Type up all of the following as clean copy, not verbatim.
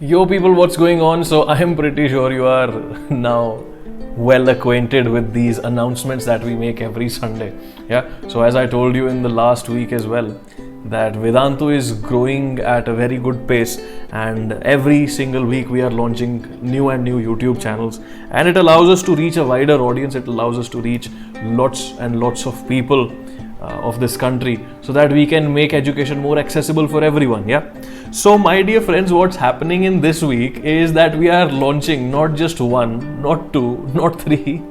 Yo people, what's going on? So I am pretty sure you are now well acquainted with these announcements that we make every Sunday. Yeah. So as I told you in the last week as well, that Vedantu is growing at a very good pace, and every single week we are launching new YouTube channels, and it allows us to reach a wider audience. It allows us to reach lots and lots of people of this country, so that we can make education more accessible for everyone. Yeah. So my dear friends, what's happening in this week is that we are launching not just one, not two, not three.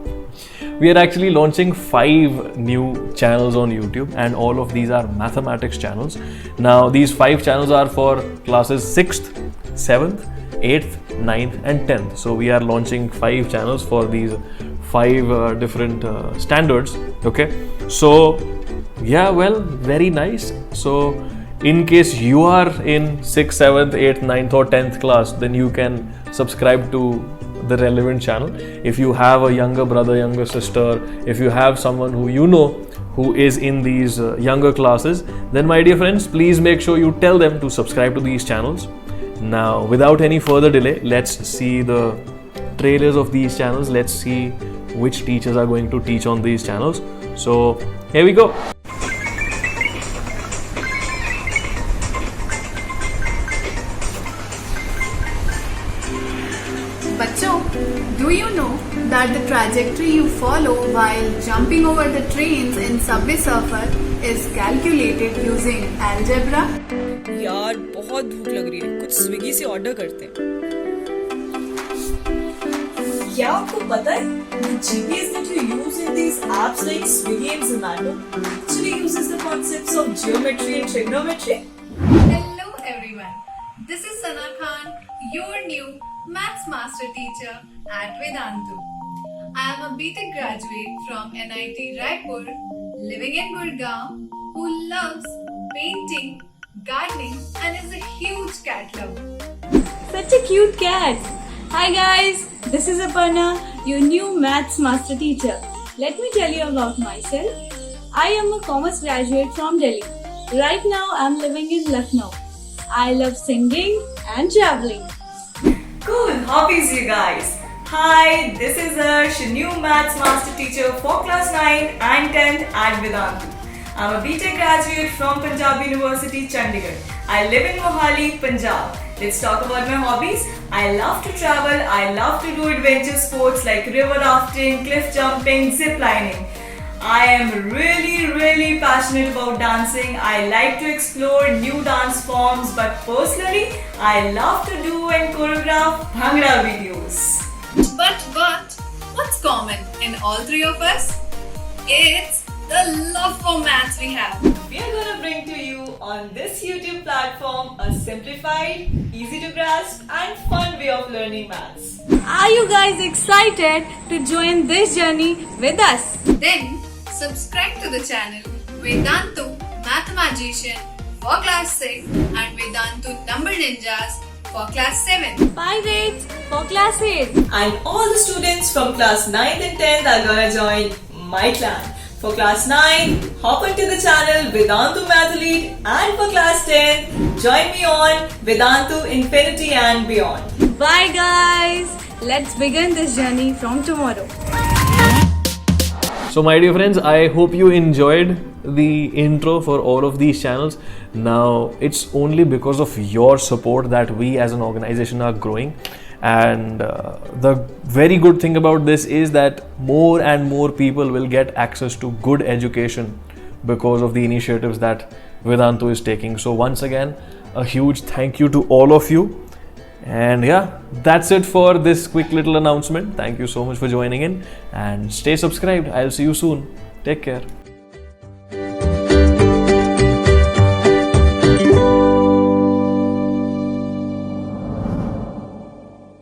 We are actually launching 5 new channels on YouTube, and all of these are mathematics channels. Now these 5 channels are for classes 6th, 7th, 8th, 9th and 10th. So we are launching 5 channels for these 5 different standards. Okay, so yeah, well, very nice. So in case you are in 6th, 7th, 8th, 9th or 10th class, then you can subscribe to the relevant channel. If you have a younger brother, younger sister, if you have someone who you know who is in these younger classes, then my dear friends, please make sure you tell them to subscribe to these channels. Now, without any further delay, let's see the trailers of these channels. Let's see which teachers are going to teach on these channels. So here we go. बच्चों, do you know that the trajectory you follow while jumping over the trains in Subway Surfer is calculated using algebra? यार बहुत भूख लग रही है, कुछ Swiggy से order करते हैं। क्या आपको पता है? The GPS that you use in these apps like Swiggy and Zomato actually uses the concepts of geometry and trigonometry. Hello everyone, this is Sana Khan, your new Maths Master Teacher at Vedantu. I am a BTech graduate from NIT Raipur, living in Gurgaon, who loves painting, gardening and is a huge cat lover. Such a cute cat. Hi guys, this is Aparna, your new Maths Master Teacher. Let me tell you about myself. I am a commerce graduate from Delhi. Right now I am living in Lucknow. I love singing and traveling. Cool hobbies, you guys. Hi, this is Harsh, new Maths Master Teacher for class 9 and 10th at Vedantu. I'm a BTech graduate from Punjab University, Chandigarh. I live in Mohali, Punjab. Let's talk about my hobbies. I love to travel. I love to do adventure sports like river rafting, cliff jumping, zip lining. I am really passionate about dancing. I like to explore new dance forms, but personally, I love to do and choreograph Bhangra videos. But what's common in all 3 of us? It's the love for maths we have. We are going to bring to you on this YouTube platform a simplified, easy to grasp and fun way of learning maths. Are you guys excited to join this journey with us? Then subscribe to the channel Vedantu Mathemagician for class 6 and Vedantu Number Ninjas for class 7. Pirates for class 8. And all the students from class 9th and 10th are going to join my clan. For class 9, hop into the channel Vedantu Math Elite, and for class 10, join me on Vedantu Infinity and Beyond. Bye guys. Let's begin this journey from tomorrow. So my dear friends, I hope you enjoyed the intro for all of these channels. Now it's only because of your support that we as an organization are growing, and the very good thing about this is that more and more people will get access to good education because of the initiatives that Vedantu is taking. So once again, a huge thank you to all of you. And yeah, that's it for this quick little announcement. Thank you so much for joining in, and stay subscribed. I'll see you soon. Take care.